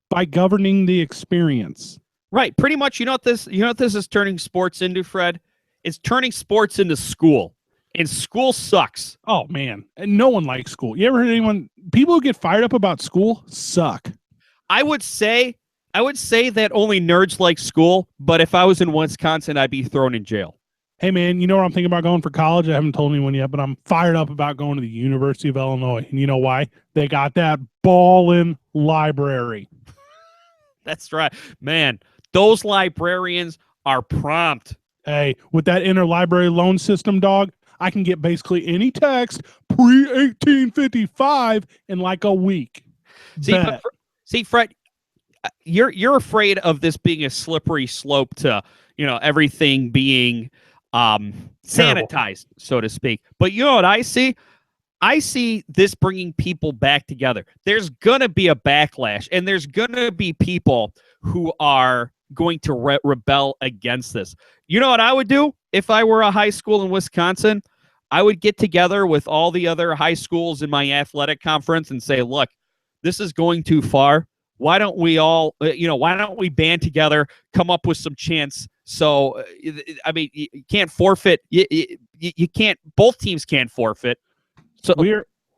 by governing the experience. Right. Pretty much, you know what this is turning sports into, Fred? It's turning sports into school. And school sucks. Oh man. And no one likes school. You ever heard people who get fired up about school suck? I would say that only nerds like school, but if I was in Wisconsin, I'd be thrown in jail. Hey, man, you know where I'm thinking about going for college? I haven't told anyone yet, but I'm fired up about going to the University of Illinois. And you know why? They got that ballin' library. That's right. Man, those librarians are prompt. Hey, with that interlibrary loan system, dog, I can get basically any text pre-1855 in like a week. See, Fred, you're afraid of this being a slippery slope to, everything being sanitized, so to speak. But you know what I see? I see this bringing people back together. There's going to be a backlash, and there's going to be people who are going to rebel against this. You know what I would do if I were a high school in Wisconsin? I would get together with all the other high schools in my athletic conference and say, look, this is going too far. Why don't we all, why don't we band together, come up with some chants? So, I mean, you can't forfeit. You can't. Both teams can't forfeit. So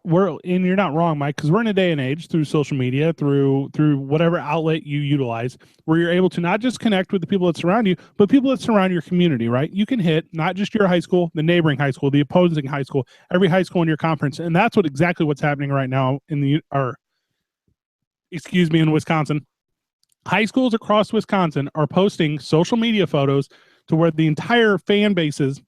we're and you're not wrong, Mike, because we're in a day and age through social media, through whatever outlet you utilize, where you're able to not just connect with the people that surround you, but people that surround your community. Right? You can hit not just your high school, the neighboring high school, the opposing high school, every high school in your conference, and that's exactly what's happening right now in Wisconsin. High schools across Wisconsin are posting social media photos to where the entire fan bases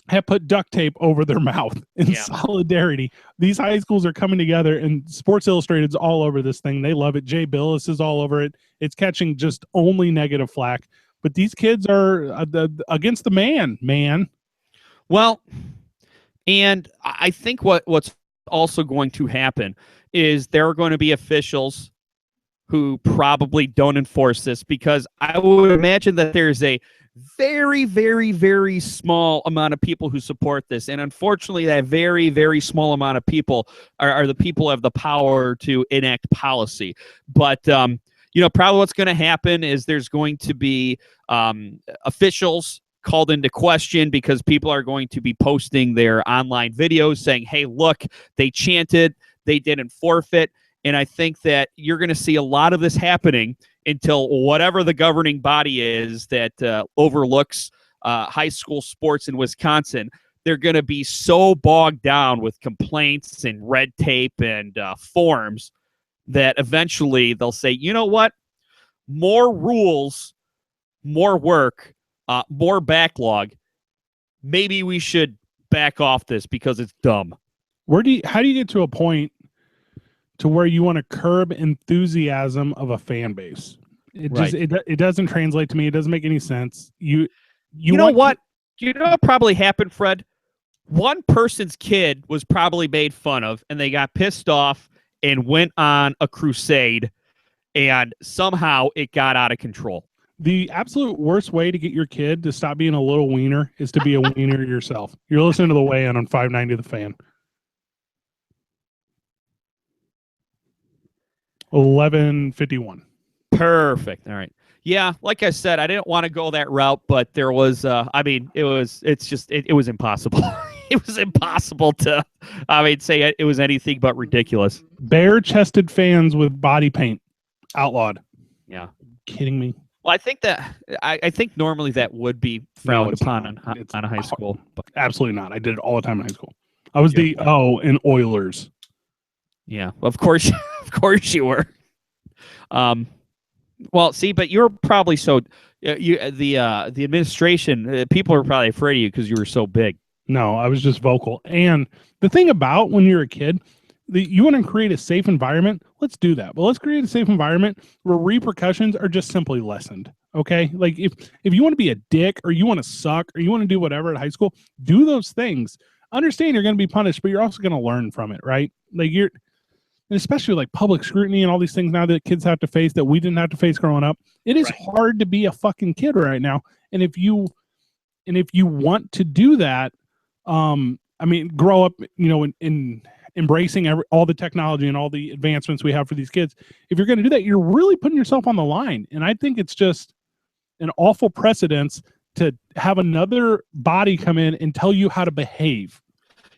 have put duct tape over their mouth in solidarity. These high schools are coming together, and Sports Illustrated's all over this thing. They love it. Jay Billis is all over it. It's catching just only negative flack. But these kids are against the man. Well, and I think what's also going to happen is there are going to be officials who probably don't enforce this, because I would imagine that there's a very, very, very small amount of people who support this. And unfortunately, that very, very small amount of people are the people who have the power to enact policy. But, probably what's going to happen is there's going to be officials called into question, because people are going to be posting their online videos saying, hey, look, they chanted, they didn't forfeit. And I think that you're going to see a lot of this happening until whatever the governing body is that overlooks high school sports in Wisconsin, they're going to be so bogged down with complaints and red tape and forms that eventually they'll say, you know what? More rules, more work, more backlog. Maybe we should back off this because it's dumb. How do you get to a point to where you want to curb enthusiasm of a fan base? It doesn't translate to me. It doesn't make any sense. You know what probably happened, Fred? One person's kid was probably made fun of, and they got pissed off, and went on a crusade, and somehow it got out of control. The absolute worst way to get your kid to stop being a little wiener is to be a wiener yourself. You're listening to The Weigh In on 590 The Fan. 11:51. Perfect. All right. Yeah, like I said, I didn't want to go that route, but there was, it was impossible. It was impossible to, say it was anything but ridiculous. Bare-chested fans with body paint outlawed. Yeah. Kidding me? Well, I think normally that would be frowned upon on a high school. But absolutely not. I did it all the time in high school. I was the O in Oilers. Yeah, of course, you were. Well, see, but you're probably the administration, people are probably afraid of you because you were so big. No, I was just vocal. And the thing about when you're a kid, you want to create a safe environment. Let's do that. But let's create a safe environment where repercussions are just simply lessened. Okay. Like if you want to be a dick or you want to suck or you want to do whatever at high school, do those things. Understand you're going to be punished, but you're also going to learn from it. Right. Like and especially like public scrutiny and all these things now that kids have to face that we didn't have to face growing up. It is hard to be a fucking kid right now. And if you want to do that, grow up, in embracing all the technology and all the advancements we have for these kids. If you're going to do that, you're really putting yourself on the line. And I think it's just an awful precedence to have another body come in and tell you how to behave.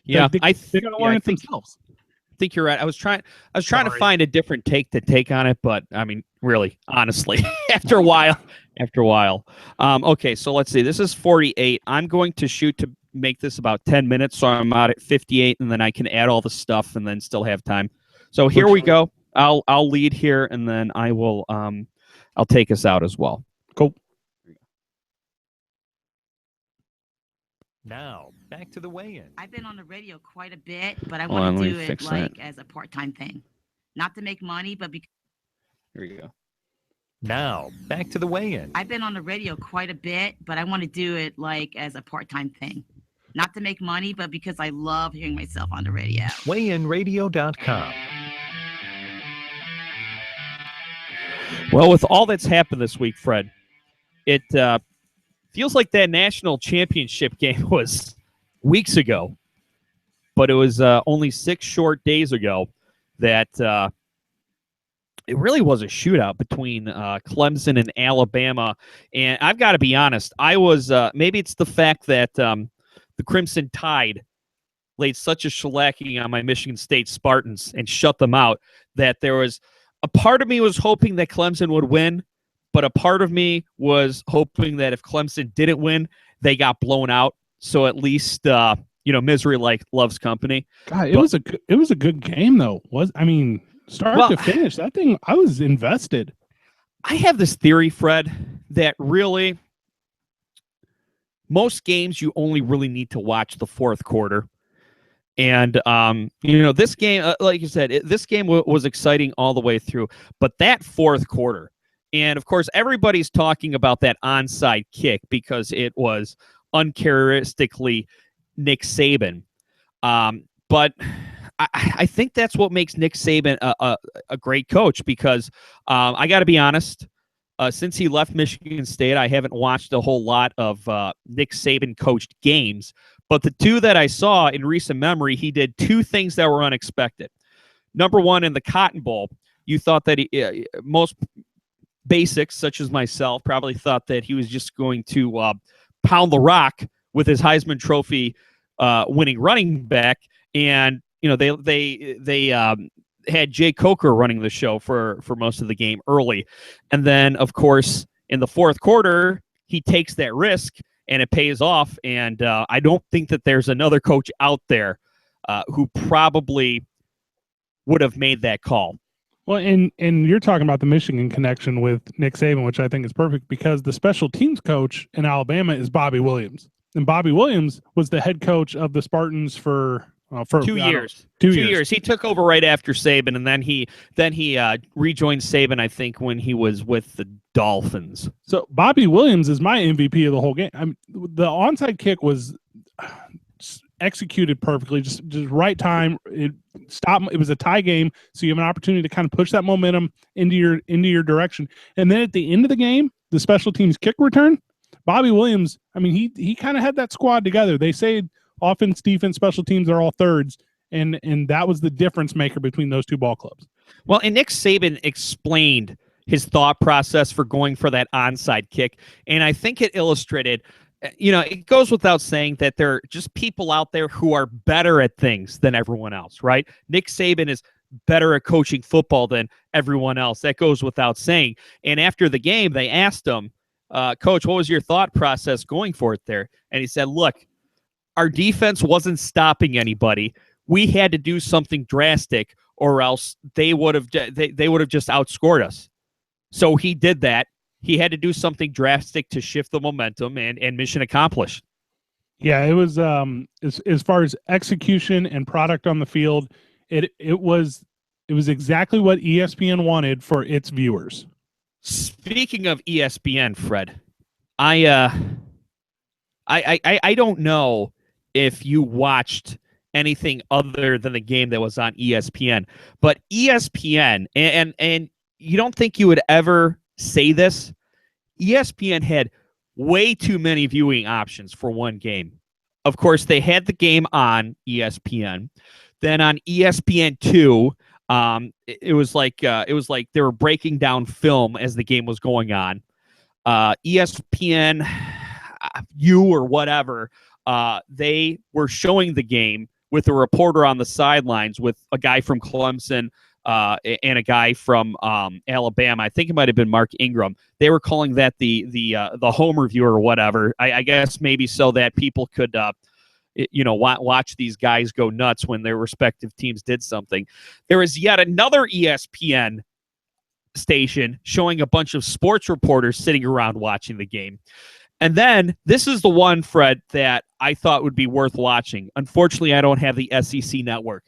Yeah, they're going to learn it themselves. I think you're right. I was trying to find a different take on it, but really, honestly, after a while. Okay, so let's see. This is 48. I'm going to shoot to make this about 10 minutes, so I'm out at 58, and then I can add all the stuff and then still have time. So here we go. I'll lead here, and then I will I'll take us out as well. Cool. Now, back to the weigh-in. I've been on the radio quite a bit, but I want to do it as a part-time thing. Not to make money, but because... Here we go. Now, back to the weigh-in. I've been on the radio quite a bit, but I want to do it as a part-time thing. Not to make money, but because I love hearing myself on the radio. WeighInRadio.com. Well, with all that's happened this week, Fred, it feels like that national championship game was weeks ago, but it was only 6 short days ago that it really was a shootout between Clemson and Alabama. And I've got to be honest, I was maybe it's the fact that the Crimson Tide laid such a shellacking on my Michigan State Spartans and shut them out that there was a part of me was hoping that Clemson would win, but a part of me was hoping that if Clemson didn't win, they got blown out. So at least misery loves company. God, it was a good game though. Start to finish, that thing, I was invested. I have this theory, Fred, that really most games you only really need to watch the fourth quarter. And, this game, like you said, this game was exciting all the way through. But that fourth quarter, and of course, everybody's talking about that onside kick because it was uncharacteristically Nick Saban. But I think that's what makes Nick Saban a great coach because I got to be honest, since he left Michigan State, I haven't watched a whole lot of Nick Saban coached games. But the 2 that I saw in recent memory, he did 2 things that were unexpected. Number one, in the Cotton Bowl, you thought that most basics, such as myself, probably thought that he was just going to pound the rock with his Heisman Trophy winning running back. And they had Jay Coker running the show for most of the game early. And then, of course, in the fourth quarter, he takes that risk and it pays off. And I don't think that there's another coach out there who probably would have made that call. Well, and you're talking about the Michigan connection with Nick Saban, which I think is perfect because the special teams coach in Alabama is Bobby Williams. And Bobby Williams was the head coach of the Spartans for 2 years. 2 years. He took over right after Saban, and then he rejoined Saban, I think, when he was with the Dolphins. So Bobby Williams is my MVP of the whole game. The onside kick was executed perfectly, just right time. It was a tie game, so you have an opportunity to kind of push that momentum into your direction. And then at the end of the game, the special teams kick return, Bobby Williams, I mean, he kind of had that squad together. They say offense, defense, special teams are all thirds, and that was the difference maker between those two ball clubs. Well, and Nick Saban explained his thought process for going for that onside kick, and I think it illustrated, it goes without saying that there are just people out there who are better at things than everyone else, right? Nick Saban is better at coaching football than everyone else. That goes without saying. And after the game, they asked him, Coach, what was your thought process going for it there? And he said, look, our defense wasn't stopping anybody. We had to do something drastic, or else they would have just outscored us. So he did that. He had to do something drastic to shift the momentum, and mission accomplished. Yeah, it was as far as execution and product on the field, it was exactly what ESPN wanted for its viewers. Speaking of ESPN, Fred, I don't know if you watched anything other than the game that was on ESPN, but ESPN, and you don't think you would ever say this, ESPN had way too many viewing options for one game. Of course, they had the game on ESPN. Then on ESPN2, it was like they were breaking down film as the game was going on. ESPN U or whatever, they were showing the game with a reporter on the sidelines with a guy from Clemson and a guy from Alabama. I think it might have been Mark Ingram. They were calling that the home review or whatever. I guess maybe so that people could watch these guys go nuts when their respective teams did something. There is yet another ESPN station showing a bunch of sports reporters sitting around watching the game. And then this is the one, Fred, that I thought would be worth watching. Unfortunately, I don't have the SEC network.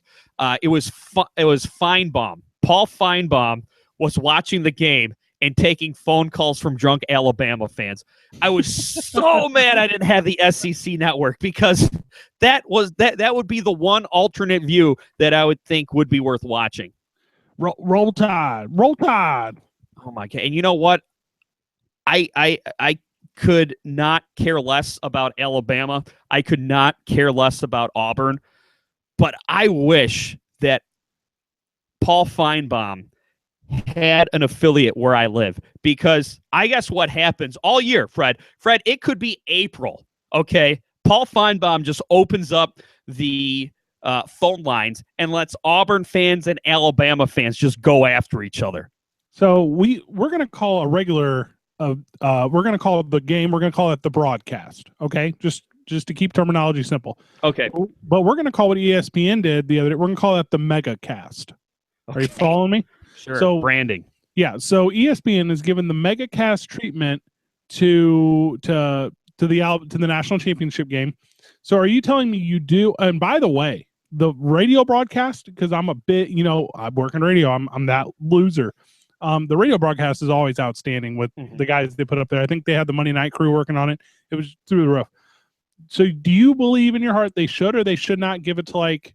It was Feinbaum. Paul Feinbaum was watching the game and taking phone calls from drunk Alabama fans. I was so mad I didn't have the SEC network, because that would be the one alternate view that I would think would be worth watching. Roll Tide. Roll Tide. Oh my God. And you know what? I could not care less about Alabama. I could not care less about Auburn. But I wish that Paul Feinbaum had an affiliate where I live, because I guess what happens all year, Fred, it could be April. Okay. Paul Feinbaum just opens up the phone lines and lets Auburn fans and Alabama fans just go after each other. So we're going to call a regular we're going to call it the game. We're going to call it the broadcast. Okay. Just to keep terminology simple. Okay. But we're going to call what ESPN did the other day. We're going to call that the mega cast. Okay. Are you following me? Sure. So branding. Yeah. So ESPN has given the mega cast treatment to the national championship game. So are you telling me you do? And by the way, the radio broadcast, because I'm a bit, I work in radio. I'm that loser. The radio broadcast is always outstanding with the guys they put up there. I think they had the Monday Night Crew working on it. It was through the roof. So do you believe in your heart they should or they should not give it to like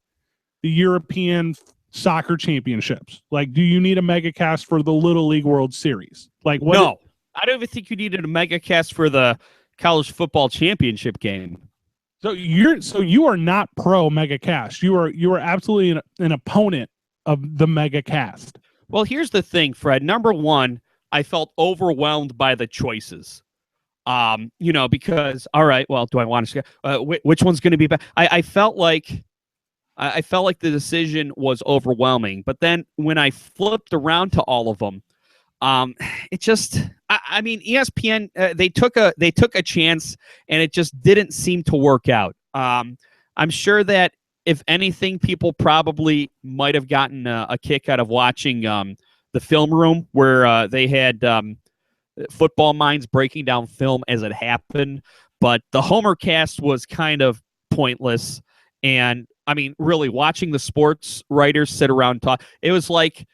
the European soccer championships? Like, do you need a mega cast for the Little League World Series? Like, what? No, I don't even think you needed a mega cast for the college football championship game. So you are not pro mega cast. You are absolutely an opponent of the mega cast. Well, here's the thing, Fred. Number one, I felt overwhelmed by the choices. Because all right, well, do I want to? Which one's going to be better? I felt like the decision was overwhelming. But then when I flipped around to all of them, it just. I mean, ESPN they took a chance, and it just didn't seem to work out. I'm sure that if anything, people probably might have gotten a kick out of watching the film room where they had football minds breaking down film as it happened. But the Homer cast was kind of pointless. And I mean, really watching the sports writers sit around and talk, it was like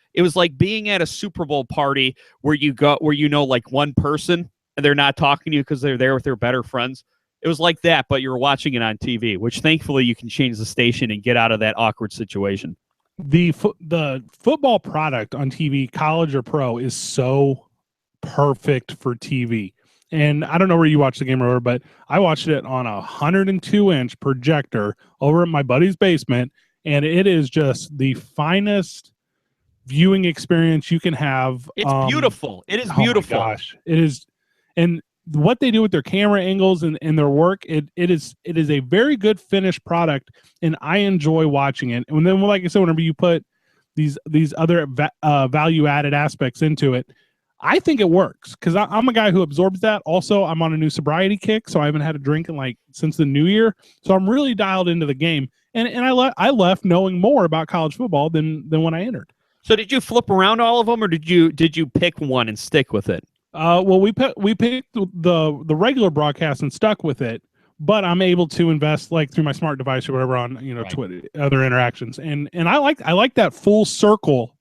being at a Super Bowl party where like one person and they're not talking to you because they're there with their better friends. It was like that, but you're watching it on TV, which thankfully you can change the station and get out of that awkward situation. The football product on TV, college or pro, is so perfect for TV. And I don't know where you watched the game or whatever, but I watched it on a 102-inch projector over at my buddy's basement, and it is just the finest viewing experience you can have. It's beautiful. It is oh beautiful. My gosh, it is. And what they do with their camera angles and their work, it is a very good finished product, and I enjoy watching it. And then, like I said, whenever you put these other value added aspects into it, I think it works because I'm a guy who absorbs that. Also, I'm on a new sobriety kick, so I haven't had a drink in since the new year. So I'm really dialed into the game, and I left knowing more about college football than when I entered. So did you flip around all of them, or did you pick one and stick with it? Well, we picked the regular broadcast and stuck with it, but I'm able to invest through my smart device or whatever on right. Twitter, other interactions, and I like that full circle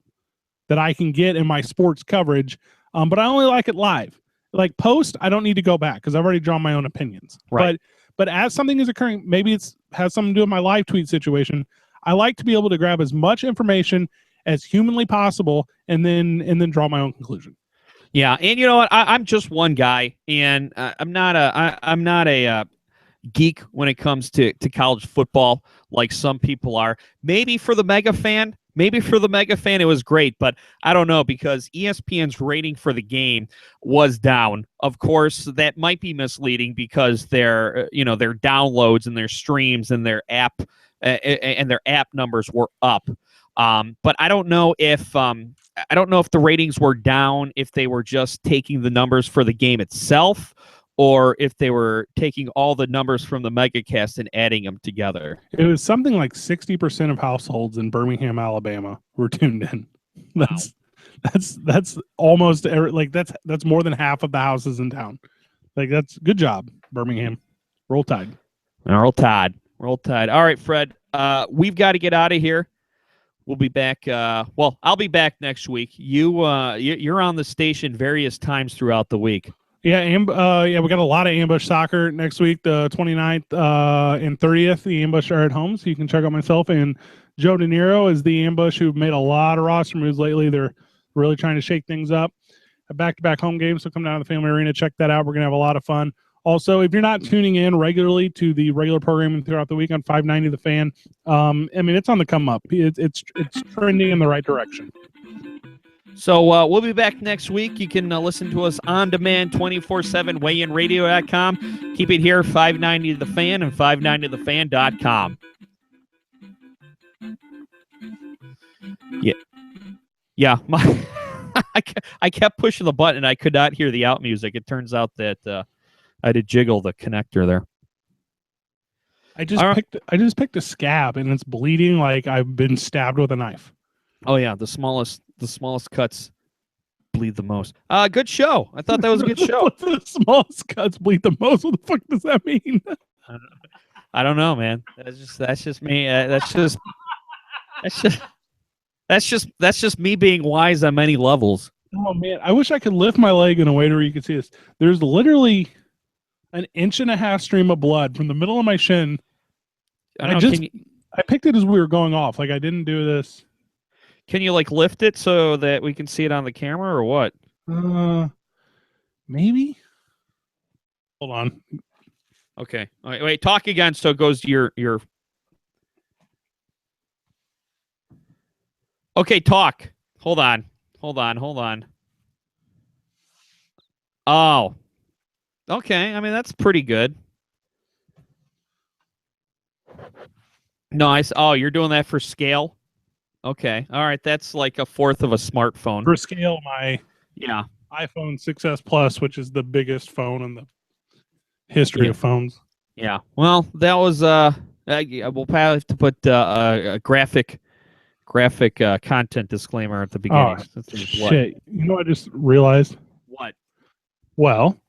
that I can get in my sports coverage. But I only like it live. Like post, I don't need to go back because I've already drawn my own opinions. Right. But as something is occurring, maybe has something to do with my live tweet situation. I like to be able to grab as much information as humanly possible and then draw my own conclusion. Yeah, and you know what? I'm just one guy, and I'm not a geek when it comes to college football like some people are. Maybe for the mega fan, it was great, but I don't know because ESPN's rating for the game was down. Of course, that might be misleading because their downloads and their streams and their app numbers were up. But I don't know if the ratings were down, if they were just taking the numbers for the game itself, or if they were taking all the numbers from the MegaCast and adding them together. It was something like 60% of households in Birmingham, Alabama were tuned in. That's almost that's more than half of the houses in town. That's good job, Birmingham. Roll Tide. Roll Tide. All right, Fred. We've got to get out of here. We'll be back. I'll be back next week. You're on the station various times throughout the week. Yeah, we got a lot of Ambush soccer next week, the 29th and 30th. The Ambush are at home, so you can check out myself. And Joe De Niro is the Ambush who've made a lot of roster moves lately. They're really trying to shake things up. A back-to-back home game, so come down to the Family Arena, check that out. We're going to have a lot of fun. Also, if you're not tuning in regularly to the regular programming throughout the week on 590 The Fan, it's on the come up. It's trending in the right direction. So we'll be back next week. You can listen to us on demand 24/7, weighinradio.com. Keep it here, 590 The Fan and 590thefan.com. Yeah. I kept pushing the button and I could not hear the out music. It turns out that I had to jiggle the connector there. I just picked a scab and it's bleeding like I've been stabbed with a knife. Oh yeah, the smallest cuts bleed the most. Good show. I thought that was a good show. The smallest cuts bleed the most. What the fuck does that mean? I don't know, man. That's just me. That's just me being wise on many levels. Oh man, I wish I could lift my leg in a way where you could see this. There's literally an 1.5 inch stream of blood from the middle of my shin. I picked it as we were going off. I didn't do this. Can you lift it so that we can see it on the camera or what? Maybe. Hold on. Okay. All right, wait, talk again so it goes to your Okay, talk. Hold on. Oh. Okay, that's pretty good. Nice. Oh, you're doing that for scale? Okay. All right. That's like a fourth of a smartphone. For scale, my iPhone 6S Plus, which is the biggest phone in the history of phones. Yeah. Well, that was we'll probably have to put a graphic content disclaimer at the beginning. Oh, shit. You know what I just realized? What? Well,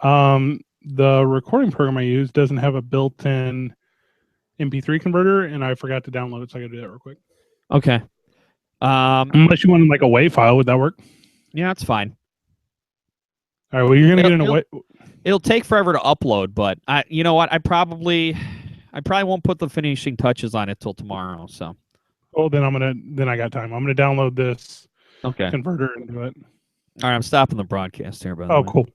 the recording program I use doesn't have a built-in MP3 converter, and I forgot to download it, so I gotta do that real quick. Okay. Unless you wanted a WAV file, would that work? Yeah, it's fine. All right. Well, you're gonna get in a way. It'll take forever to upload, but you know what? I probably won't put the finishing touches on it till tomorrow. So. Oh, then I got time. I'm gonna download this Okay. converter and do it. All right, I'm stopping the broadcast here. By the Oh, way. cool.